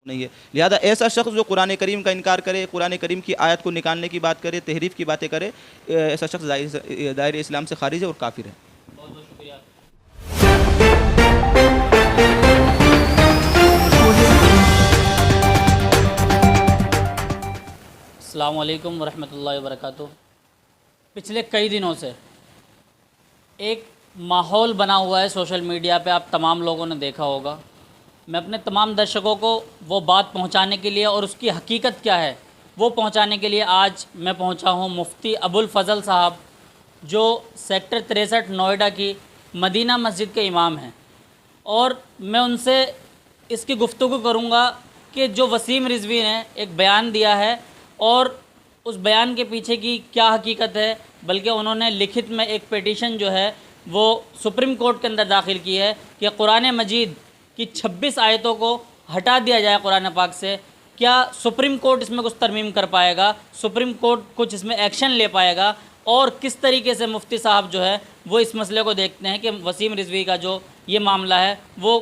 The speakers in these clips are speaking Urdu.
نہیں ہے۔ لہذا ایسا شخص جو قرآن کریم کا انکار کرے، قرآن کریم کی آیت کو نکالنے کی بات کرے، تحریف کی باتیں کرے، ایسا شخص دائرہ اسلام سے خارج ہے اور کافر ہے۔ بہت بہت شکریہ۔ السلام علیکم ورحمۃ اللہ وبرکاتہ۔ پچھلے کئی دنوں سے ایک ماحول بنا ہوا ہے سوشل میڈیا پہ، آپ تمام لوگوں نے دیکھا ہوگا۔ میں اپنے تمام درشکوں کو وہ بات پہنچانے کے لیے اور اس کی حقیقت کیا ہے وہ پہنچانے کے لیے آج میں پہنچا ہوں مفتی ابوالفضل صاحب، جو سیکٹر 63 نوئیڈا کی مدینہ مسجد کے امام ہیں، اور میں ان سے اس کی گفتگو کروں گا کہ جو وسیم رضوی نے ایک بیان دیا ہے اور اس بیان کے پیچھے کی کیا حقیقت ہے، بلکہ انہوں نے لکھت میں ایک پیٹیشن جو ہے وہ سپریم کورٹ کے اندر داخل کی ہے کہ قرآن مجید کی 26 آیتوں کو ہٹا دیا جائے قرآن پاک سے۔ کیا سپریم کورٹ اس میں کچھ ترمیم کر پائے گا؟ سپریم کورٹ کچھ اس میں ایکشن لے پائے گا؟ اور کس طریقے سے مفتی صاحب جو ہے وہ اس مسئلے کو دیکھتے ہیں کہ وسیم رضوی کا جو یہ معاملہ ہے وہ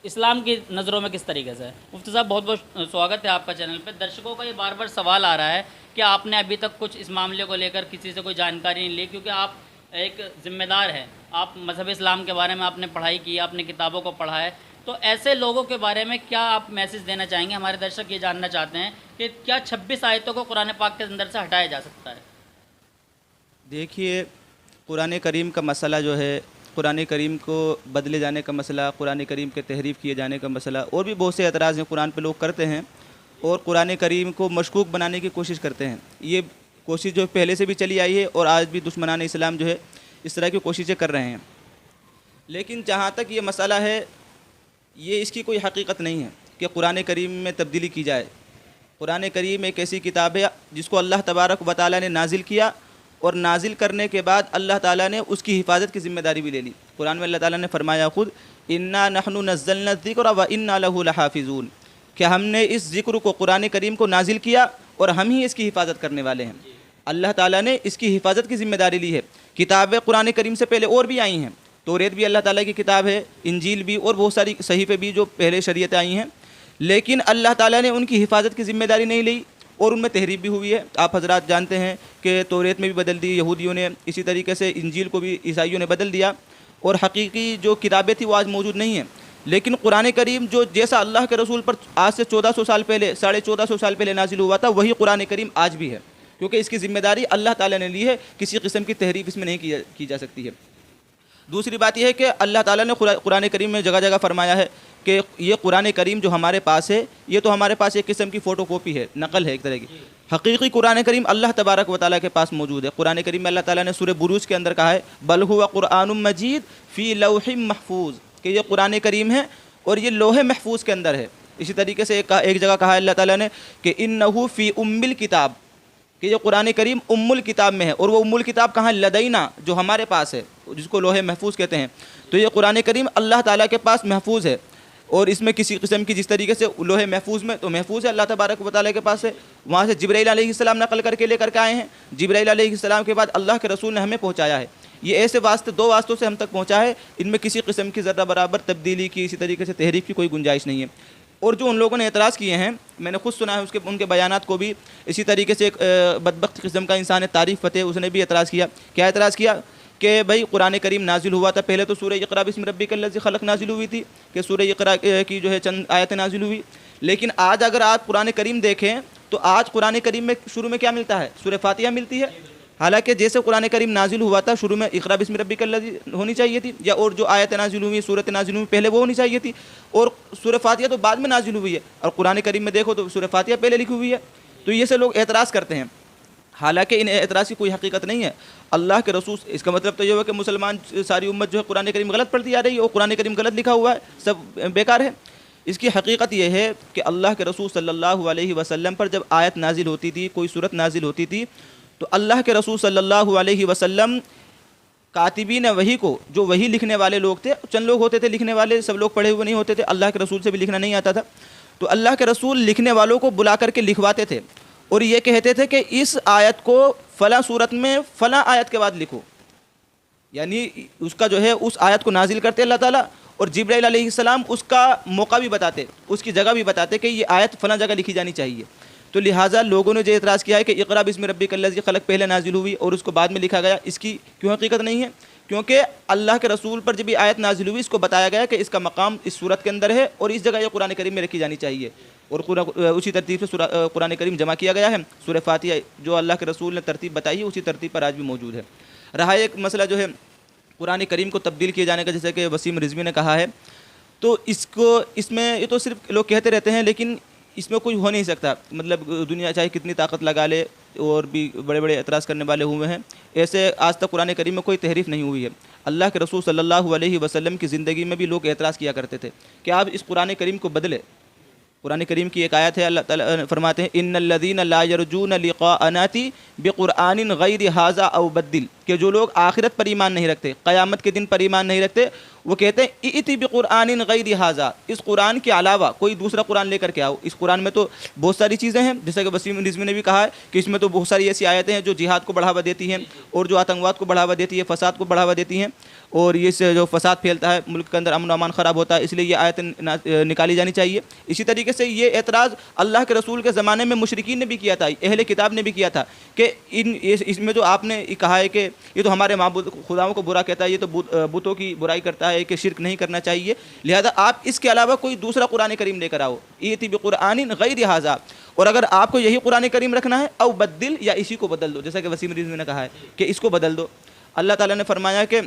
اسلام کی نظروں میں کس طریقے سے ہے؟ مفتی صاحب بہت بہت سواگت ہے آپ کا چینل پہ۔ درشکوں کا یہ بار بار سوال آ رہا ہے کہ آپ نے ابھی تک کچھ اس معاملے کو لے کر کسی سے کوئی جانکاری نہیں لی، کیونکہ آپ ایک ذمہ دار ہیں، آپ مذہب اسلام کے بارے میں آپ نے پڑھائی کی، آپ نے کتابوں کو پڑھا ہے، تو ایسے لوگوں کے بارے میں کیا آپ میسج دینا چاہیں گے؟ ہمارے درشک یہ جاننا چاہتے ہیں کہ کیا 26 آیتوں کو قرآن پاک کے اندر سے ہٹایا جا سکتا ہے؟ دیکھیے، قرآن کریم کا مسئلہ جو ہے، قرآن کریم کو بدلے جانے کا مسئلہ، قرآن کریم کے تحریف کیے جانے کا مسئلہ، اور بھی بہت سے اعتراض ہیں قرآن پہ لوگ کرتے ہیں اور قرآن کریم کو مشکوک بنانے کی کوشش کرتے ہیں۔ یہ کوشش جو پہلے سے بھی چلی آئی ہے اور آج بھی دشمنان اسلام جو ہے اس طرح کی کوششیں کر رہے ہیں۔ لیکن جہاں تک یہ مسئلہ ہے، یہ اس کی کوئی حقیقت نہیں ہے کہ قرآن کریم میں تبدیلی کی جائے۔ قرآن کریم ایک ایسی کتاب ہے جس کو اللہ تبارک و تعالیٰ نے نازل کیا، اور نازل کرنے کے بعد اللہ تعالیٰ نے اس کی حفاظت کی ذمہ داری بھی لے لی۔ قرآن میں اللہ تعالیٰ نے فرمایا خود، انا نحن نزلنا الذکر وانا لہ لحافظون، کہ ہم نے اس ذکر کو، قرآن کریم کو نازل کیا اور ہم ہی اس کی حفاظت کرنے والے ہیں۔ اللہ تعالیٰ نے اس کی حفاظت کی ذمہ داری لی ہے۔ کتابیں قرآن کریم سے پہلے اور بھی آئی ہیں، توریت بھی اللہ تعالیٰ کی کتاب ہے، انجیل بھی، اور بہت ساری صحیفے بھی جو پہلے شریعتیں آئی ہیں، لیکن اللہ تعالیٰ نے ان کی حفاظت کی ذمہ داری نہیں لی اور ان میں تحریف بھی ہوئی ہے۔ آپ حضرات جانتے ہیں کہ توریت میں بھی بدل دی یہودیوں نے، اسی طریقے سے انجیل کو بھی عیسائیوں نے بدل دیا، اور حقیقی جو کتابیں تھیں وہ آج موجود نہیں ہیں۔ لیکن قرآن کریم جو جیسا اللہ کے رسول پر آج سے 1400 سال پہلے، 1450 سال پہلے نازل ہوا تھا، وہی قرآن کریم آج بھی ہے، کیونکہ اس کی ذمہ داری اللہ تعالیٰ نے لی ہے، کسی قسم کی تحریف اس میں نہیں کی جا سکتی ہے۔ دوسری بات یہ ہے کہ اللہ تعالیٰ نے قرآن کریم میں جگہ جگہ فرمایا ہے کہ یہ قرآن کریم جو ہمارے پاس ہے، یہ تو ہمارے پاس ایک قسم کی فوٹو کاپی ہے، نقل ہے ایک طرح کی۔ حقیقی قرآن کریم اللہ تبارک و تعالیٰ کے پاس موجود ہے۔ قرآن کریم میں اللہ تعالیٰ نے سورہ بروج کے اندر کہا ہے، بل هو قرآن مجید فی لوح محفوظ، کہ یہ قرآن کریم ہے اور یہ لوح محفوظ کے اندر ہے۔ اسی طریقے سے ایک جگہ کہا ہے اللہ تعالیٰ نے کہ انہ فی ام الکتاب، کہ یہ قرآن کریم ام الکتاب میں ہے، اور وہ ام الکتاب کہاں؟ لدینا، جو ہمارے پاس ہے، جس کو لوح محفوظ کہتے ہیں۔ تو یہ قرآن کریم اللہ تعالیٰ کے پاس محفوظ ہے، اور اس میں کسی قسم کی، جس طریقے سے لوح محفوظ میں تو محفوظ ہے، اللہ تبارک و تعالیٰ کے پاس ہے، وہاں سے جبرائیل علیہ السلام نقل کر کے لے کر کے آئے ہیں، جبرائیل علیہ السلام کے بعد اللہ کے رسول نے ہمیں پہنچایا ہے۔ یہ ایسے واسطے، دو واسطوں سے ہم تک پہنچا ہے، ان میں کسی قسم کی ذرہ برابر تبدیلی کی، اسی طریقے سے تحریف کی کوئی گنجائش نہیں ہے۔ اور جو ان لوگوں نے اعتراض کیے ہیں، میں نے خود سنا ہے ان کے بیانات کو بھی، اسی طریقے سے ایک بدبخت قسم کا انسان ہے طارق فتح، اس نے بھی اعتراض کیا۔ کیا اعتراض کیا؟ کہ بھائی قرآن کریم نازل ہوا تھا، پہلے تو سورہ اقرا بسم ربک الذی خلق نازل ہوئی تھی، کہ سورہ اقرا کی جو ہے چند آیتیں نازل ہوئی، لیکن آج اگر آپ قرآن کریم دیکھیں تو آج قرآن کریم میں شروع میں کیا ملتا ہے؟ سورہ فاتحہ ملتی ہے، حالانکہ جیسے قرآن کریم نازل ہوا تھا شروع میں اقرا بسم ربک الذی ہونی چاہیے تھی، یا اور جو آیتیں نازل ہوئی، صورت نازل ہوئی پہلے وہ ہونی چاہیے تھی، اور سورہ فاتحہ تو بعد میں نازل ہوئی ہے، اور قرآن کریم میں دیکھو تو سورہ فاتحہ پہلے لکھی ہوئی ہے۔ تو یہ سے لوگ اعتراض کرتے ہیں، حالانکہ ان اعتراض کی کوئی حقیقت نہیں ہے۔ اللہ کے رسول، اس کا مطلب تو یہ ہوا کہ مسلمان ساری امت جو ہے قرآن کریم غلط پڑھتی آ رہی ہے اور قرآن کریم غلط لکھا ہوا ہے، سب بیکار ہے۔ اس کی حقیقت یہ ہے کہ اللہ کے رسول صلی اللہ علیہ وسلم پر جب آیت نازل ہوتی تھی، کوئی صورت نازل ہوتی تھی، تو اللہ کے رسول صلی اللہ علیہ وسلم کاتبین وحی کو، جو وحی لکھنے والے لوگ تھے، چند لوگ ہوتے تھے لکھنے والے، سب لوگ پڑھے ہوئے نہیں ہوتے تھے، اللہ کے رسول سے بھی لکھنا نہیں آتا تھا، تو اللہ کے رسول لکھنے والوں کو بلا کر کے لکھواتے تھے، اور یہ کہتے تھے کہ اس آیت کو فلاں صورت میں فلاں آیت کے بعد لکھو، یعنی اس کا جو ہے اس آیت کو نازل کرتے اللہ تعالیٰ، اور جبرائیل علیہ السلام اس کا موقع بھی بتاتے، اس کی جگہ بھی بتاتے کہ یہ آیت فلاں جگہ لکھی جانی چاہیے. تو لہٰذا لوگوں نے جو اعتراض کیا ہے کہ اقرا بسم ربک الذی خلق پہلے نازل ہوئی اور اس کو بعد میں لکھا گیا، اس کی کیوں حقیقت نہیں ہے؟ کیونکہ اللہ کے رسول پر جب یہ آیت نازل ہوئی اس کو بتایا گیا کہ اس کا مقام اس صورت کے اندر ہے اور اس جگہ یہ قرآن کریم میں رکھی جانی چاہیے. اور اسی ترتیب سے قرآن کریم جمع کیا گیا ہے. سورہ فاتحہ جو اللہ کے رسول نے ترتیب بتائی ہے اسی ترتیب پر آج بھی موجود ہے. رہا ایک مسئلہ جو ہے قرآن کریم کو تبدیل کیے جانے کا، جیسے کہ وسیم رضوی نے کہا ہے، تو اس میں یہ تو صرف لوگ کہتے رہتے ہیں لیکن اس میں کوئی ہو نہیں سکتا. مطلب دنیا چاہے کتنی طاقت لگا لے اور بھی بڑے بڑے اعتراض کرنے والے ہوئے ہیں، ایسے آج تک قرآن کریم میں کوئی تحریف نہیں ہوئی ہے. اللہ کے رسول صلی اللہ علیہ وسلم کی زندگی میں بھی لوگ اعتراض کیا کرتے تھے کہ آپ اس قرآن کریم کو بدلے. قرآن کریم کی ایک آیت ہے، اللہ تعالیٰ فرماتے ہیں ان الذین لا یرجون لقاءنا بقرآن غیر ھذا او بدل، کہ جو لوگ آخرت پر ایمان نہیں رکھتے، قیامت کے دن پر ایمان نہیں رکھتے، وہ کہتے ہیں ائتی بقرآن غیر ھذا، اس قرآن کے علاوہ کوئی دوسرا قرآن لے کر کے آؤ. اس قرآن میں تو بہت ساری چیزیں ہیں، جیسا کہ وسیم رضوی نے بھی کہا ہے کہ اس میں تو بہت ساری ایسی آیتیں ہیں جو جہاد کو بڑھاوا دیتی ہیں اور جو آتنکواد کو بڑھاوا دیتی ہے، فساد کو بڑھاوا دیتی ہیں، اور یہ سے جو فساد پھیلتا ہے ملک کے اندر، امن و امان خراب ہوتا ہے، اس لیے یہ آیتیں نکالی جانی چاہیے. اسی طریقے سے یہ اعتراض اللہ کے رسول کے زمانے میں مشرکین نے بھی کیا تھا، اہل کتاب نے بھی کیا تھا کہ اس میں جو آپ نے کہا ہے کہ یہ تو ہمارے معبود خداؤں کو برا کہتا ہے، یہ تو بتوں کی برائی کرتا ہے، کہ شرک نہیں کرنا چاہیے، لہذا آپ اس کے علاوہ کوئی دوسرا قرآن کریم لے کر آؤ، ایتی بقرآن غیر ھذا، اور اگر آپ کو یہی قرآن کریم رکھنا ہے او بدل، یا اسی کو بدل دو، جیسا کہ وسیم رضوی نے کہا ہے کہ اس کو بدل دو. اللہ تعالیٰ نے فرمایا کہ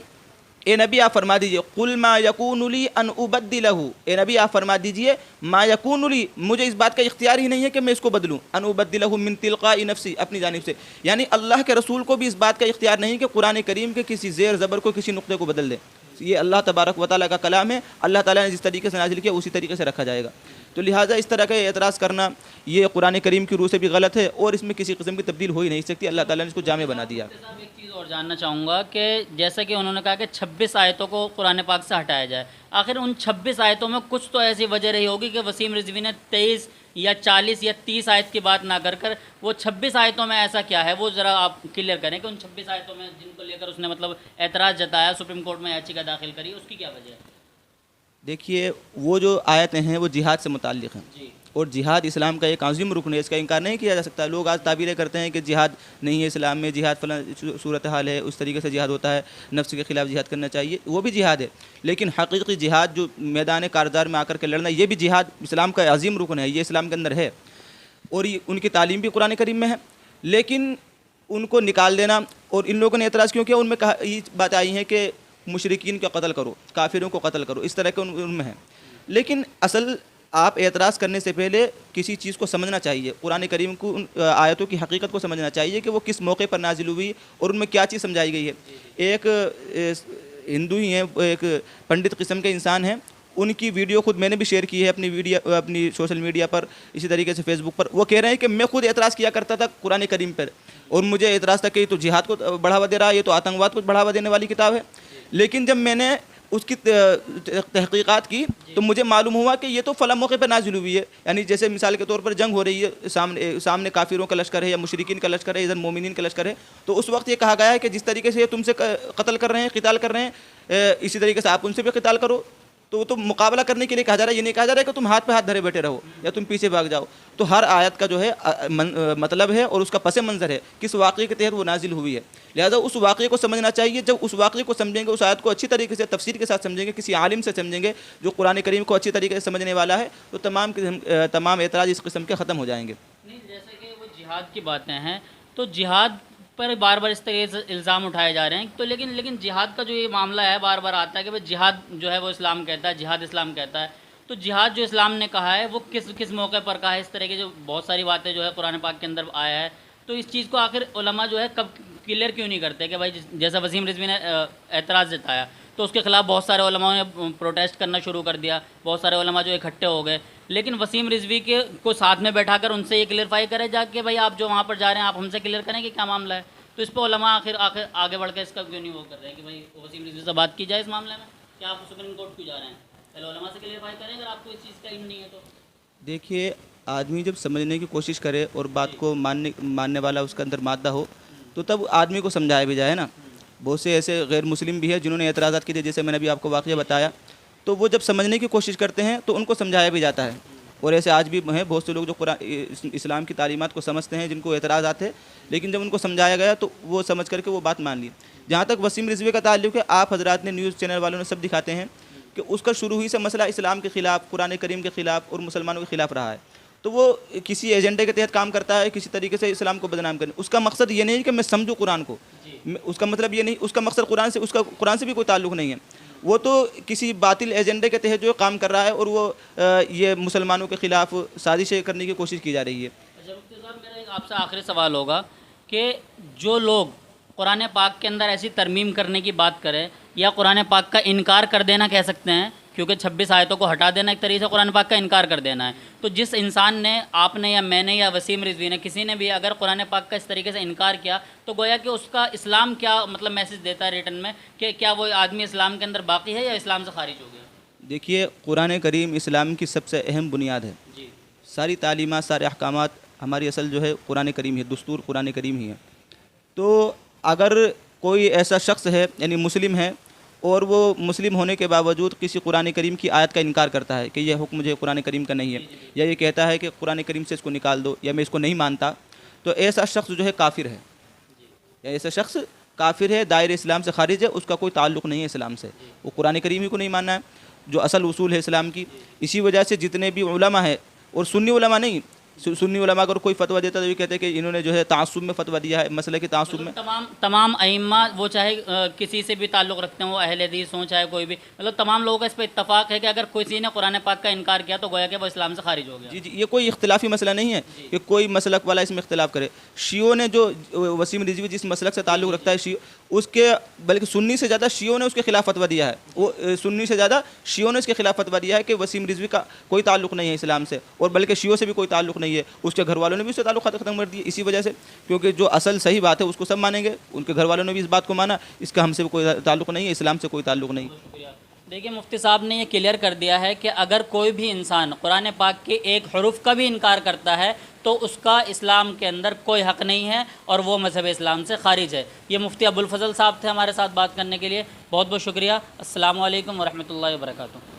اے نبی آپ فرما دیجئے قل ما یکون لی ان ابدلہ، اے نبی آپ فرما دیجئے ما یکون لی، مجھے اس بات کا اختیار ہی نہیں ہے کہ میں اس کو بدلوں، ان ابدلہ من تلقاء نفسی، اپنی جانب سے. یعنی اللہ کے رسول کو بھی اس بات کا اختیار نہیں کہ قرآن کریم کے کسی زیر زبر کو، کسی نقطے کو بدل دے. یہ اللہ تبارک و تعالیٰ کا کلام ہے، اللہ تعالیٰ نے جس طریقے سے نازل کیا اسی طریقے سے رکھا جائے گا. تو لہٰذا اس طرح کا اعتراض کرنا یہ قرآن کریم کی روح سے بھی غلط ہے اور اس میں کسی قسم کی تبدیل ہو ہی نہیں سکتی. اللہ تعالیٰ نے اس کو جامع بنا دیا. ایک چیز اور جاننا چاہوں گا کہ جیسا کہ انہوں نے کہا کہ 26 آیتوں کو قرآن پاک سے ہٹایا جائے، آخر ان 26 آیتوں میں کچھ تو ایسی وجہ رہی ہوگی کہ وسیم رضوی نے 23 یا 40 یا 30 آیت کی بات نہ کر وہ 26 آیتوں میں ایسا کیا ہے، وہ ذرا آپ کلیئر کریں کہ ان 26 آیتوں میں جن کو لے کر اس نے مطلب اعتراض جتایا، سپریم کورٹ میں یاچیکا داخل کری، اس کی کیا وجہ ہے؟ دیکھیے وہ جو آیتیں ہیں وہ جہاد سے متعلق ہیں جی اور جہاد اسلام کا ایک عظیم رکن ہے، اس کا انکار نہیں کیا جا سکتا. لوگ آج تعبیریں کرتے ہیں کہ جہاد نہیں ہے اسلام میں، جہاد فلاں صورتحال ہے، اس طریقے سے جہاد ہوتا ہے، نفس کے خلاف جہاد کرنا چاہیے، وہ بھی جہاد ہے. لیکن حقیقی جہاد جو میدان کارزار میں آ کر کے لڑنا، یہ بھی جہاد اسلام کا عظیم رکن ہے، یہ اسلام کے اندر ہے اور یہ ان کی تعلیم بھی قرآن کریم میں ہے. لیکن ان کو نکال دینا، اور ان لوگوں نے اعتراض کیوں کیا، ان میں یہ بات آئی ہے کہ مشرکین کا قتل کرو، کافروں کو قتل کرو، اس طرح کے ان میں ہے. لیکن اصل آپ اعتراض کرنے سے پہلے کسی چیز کو سمجھنا چاہیے، قرآن کریم کو ان آیتوں کی حقیقت کو سمجھنا چاہیے کہ وہ کس موقع پر نازل ہوئی اور ان میں کیا چیز سمجھائی گئی ہے. ایک ہندو ہی ہیں، ایک پنڈت قسم کے انسان ہیں، ان کی ویڈیو خود میں نے بھی شیئر کی ہے اپنی سوشل میڈیا پر، اسی طریقے سے فیس بک پر. وہ کہہ رہے ہیں کہ میں خود اعتراض کیا کرتا تھا قرآن کریم پر، اور مجھے اعتراض تھا کہ یہ تو جہاد کو بڑھاوا دے رہا ہے، یہ تو آتنکواد کو بڑھاوا دینے والی کتاب ہے. لیکن جب میں نے اس کی تحقیقات کی تو مجھے معلوم ہوا کہ یہ تو فلاں موقع پر نازل ہوئی ہے. یعنی جیسے مثال کے طور پر جنگ ہو رہی ہے، سامنے کافروں کا لشکر ہے یا مشرکین کا لشکر ہے، ادھر مومنین کا لشکر ہے، تو اس وقت یہ کہا گیا ہے کہ جس طریقے سے یہ تم سے قتل کر رہے ہیں، قتال کر رہے ہیں، اسی طریقے سے آپ ان سے بھی قتال کرو. تو مقابلہ کرنے کے لیے کہا جا رہا ہے، یہ نہیں کہا جا رہا ہے کہ تم ہاتھ پہ ہاتھ دھرے بیٹھے رہو یا تم پیچھے بھاگ جاؤ. تو ہر آیت کا جو ہے مطلب ہے اور اس کا پس منظر ہے، کس واقعے کے تحت وہ نازل ہوئی ہے. لہذا اس واقعے کو سمجھنا چاہیے. جب اس واقعے کو سمجھیں گے، اس آیت کو اچھی طریقے سے تفسیر کے ساتھ سمجھیں گے، کسی عالم سے سمجھیں گے جو قرآن کریم کو اچھی طریقے سے سمجھنے والا ہے، تو تمام اعتراض اس قسم کے ختم ہو جائیں گے. نہیں، جیسے کہ وہ جہاد کی باتیں ہیں تو جہاد پر بار بار اس طریقے سے الزام اٹھائے جا رہے ہیں، تو لیکن جہاد کا جو یہ معاملہ ہے بار بار آتا ہے کہ جہاد جو ہے وہ اسلام کہتا ہے، جہاد اسلام کہتا ہے. تو جہاد جو اسلام نے کہا ہے وہ کس موقع پر کہا ہے؟ اس طرح کی جو بہت ساری باتیں جو ہے قرآن پاک کے اندر آیا ہے، تو اس چیز کو آخر علماء جو ہے کب کلیئر کیوں نہیں کرتے کہ بھائی جیسا وسیم رضوی نے اعتراض جتایا تو اس کے خلاف بہت سارے علماء نے پروٹیسٹ کرنا شروع کر دیا، بہت سارے علماء جو اکٹھے ہو گئے. لیکن وسیم رضوی کو ساتھ میں بیٹھا کر ان سے یہ کلیئرفائی کرے جا کہ بھائی آپ جو وہاں پر جا رہے ہیں آپ ہم سے کلیئر کریں کہ کیا معاملہ ہے. تو اس پہ علماء آخر آگے بڑھ کے اس کا کیوں نہیں وہ کر رہے ہیں کہ بھائی وسیم رضوی سے بات کی جائے اس معاملے میں، کہ آپ سپریم کورٹ کیوں جا رہے ہیں؟ پہلے علماء سے کلیئرفائی کریں اگر آپ کو اس چیز کا علم نہیں ہے تو. دیکھیے، آدمی جب سمجھنے کی کوشش کرے اور بات کو ماننے والا اس کے اندر مادہ ہو تو تب آدمی کو سمجھایا بھی جائے نا. بہت سے ایسے غیر مسلم بھی ہے جنہوں نے اعتراضات کیے تھے، جیسے میں نے ابھی آپ کو واقعہ بتایا. تو وہ جب سمجھنے کی کوشش کرتے ہیں تو ان کو سمجھایا بھی جاتا ہے. اور ایسے آج بھی ہیں بہت سے لوگ جو اسلام کی تعلیمات کو سمجھتے ہیں، جن کو اعتراضات ہے، لیکن جب ان کو سمجھایا گیا تو وہ سمجھ کر کے وہ بات مان لی. جہاں تک وسیم رضوی کا تعلق ہے، آپ حضرات نے نیوز چینل والوں نے سب دکھاتے ہیں کہ اس کا شروع ہی سے مسئلہ اسلام کے خلاف، قرآن کریم کے خلاف اور مسلمانوں کے خلاف رہا ہے. تو وہ کسی ایجنڈے کے تحت کام کرتا ہے، کسی طریقے سے اسلام کو بدنام کرنے. اس کا مقصد یہ نہیں کہ میں سمجھوں قرآن کو، اس کا مطلب یہ نہیں، اس کا مقصد قرآن سے بھی کوئی تعلق نہیں ہے. وہ تو کسی باطل ایجنڈے کے تحت جو کام کر رہا ہے، اور وہ یہ مسلمانوں کے خلاف سازشیں کرنے کی کوشش کی جا رہی ہے. اچھا مفتی صاحب، میرا ایک آپ سے آخری سوال ہوگا کہ جو لوگ قرآن پاک کے اندر ایسی ترمیم کرنے کی بات کریں یا قرآن پاک کا انکار کر دینا کہہ سکتے ہیں، کیونکہ 26 آیتوں کو ہٹا دینا ایک طریقے سے قرآن پاک کا انکار کر دینا ہے. تو جس انسان نے، آپ نے یا میں نے یا وسیم رضوی نے، کسی نے بھی اگر قرآن پاک کا اس طریقے سے انکار کیا تو گویا کہ اس کا اسلام کیا مطلب میسج دیتا ہے ریٹن میں، کہ کیا وہ آدمی اسلام کے اندر باقی ہے یا اسلام سے خارج ہو گیا؟ دیکھیے، قرآن کریم اسلام کی سب سے اہم بنیاد ہے. جی ساری تعلیمات، سارے احکامات، ہماری اصل جو ہے قرآن کریم ہے، دستور قرآن کریم ہی ہے. تو اگر کوئی ایسا شخص ہے، یعنی مسلم ہے، اور وہ مسلم ہونے کے باوجود کسی قرآن کریم کی آیت کا انکار کرتا ہے کہ یہ حکم مجھے قرآن کریم کا نہیں ہے، یا یہ کہتا ہے کہ قرآن کریم سے اس کو نکال دو، یا میں اس کو نہیں مانتا، تو ایسا شخص جو ہے کافر ہے. یا ایسا شخص کافر ہے، دائرہ اسلام سے خارج ہے، اس کا کوئی تعلق نہیں ہے اسلام سے. وہ قرآن کریم ہی کو نہیں ماننا ہے جو اصل اصول ہے اسلام کی. اسی وجہ سے جتنے بھی علماء ہیں، اور سنی علماء نہیں، سنی علماء اگر کوئی فتویٰ دیتا ہے تو یہ کہتے ہیں کہ انہوں نے جو ہے تعصب میں فتویٰ دیا ہے، مسئلہ کے تعصب میں. تمام ائمہ، وہ چاہے کسی سے بھی تعلق رکھتے ہیں، وہ اہل حدیث ہوں چاہے کوئی بھی، مطلب تمام لوگوں کا اس پہ اتفاق ہے کہ اگر کسی نے قرآن پاک کا انکار کیا تو گویا کہ وہ اسلام سے خارج ہو گیا. جی، یہ کوئی اختلافی مسئلہ نہیں ہے کہ کوئی مسلک والا اس میں اختلاف کرے. شیعوں نے، جو وسیم رضوی جس مسلک سے تعلق رکھتا ہے، اس کے بلکہ سنی سے زیادہ شیعوں نے اس کے خلاف فتویٰ دیا ہے. وہ سنی سے زیادہ شیعوں نے اس کے خلاف فتویٰ دیا ہے کہ وسیم رضوی کا کوئی تعلق نہیں ہے اسلام سے، اور بلکہ شیعوں سے بھی کوئی تعلق نہیں ہے. اس کے گھر والوں نے بھی اس سے تعلق ختم کر دیا اسی وجہ سے، کیونکہ جو اصل صحیح بات ہے اس کو سب مانیں گے. ان کے گھر والوں نے بھی اس بات کو مانا، اس کا ہم سے کوئی تعلق نہیں ہے، اسلام سے کوئی تعلق نہیں. دیکھیے، مفتی صاحب نے یہ کلیئر کر دیا ہے کہ اگر کوئی بھی انسان قرآن پاک کے ایک حرف کا بھی انکار کرتا ہے تو اس کا اسلام کے اندر کوئی حق نہیں ہے اور وہ مذہب اسلام سے خارج ہے. یہ مفتی ابوالفضل صاحب تھے ہمارے ساتھ بات کرنے کے لیے. بہت بہت شکریہ. السلام علیکم ورحمۃ اللہ وبرکاتہ.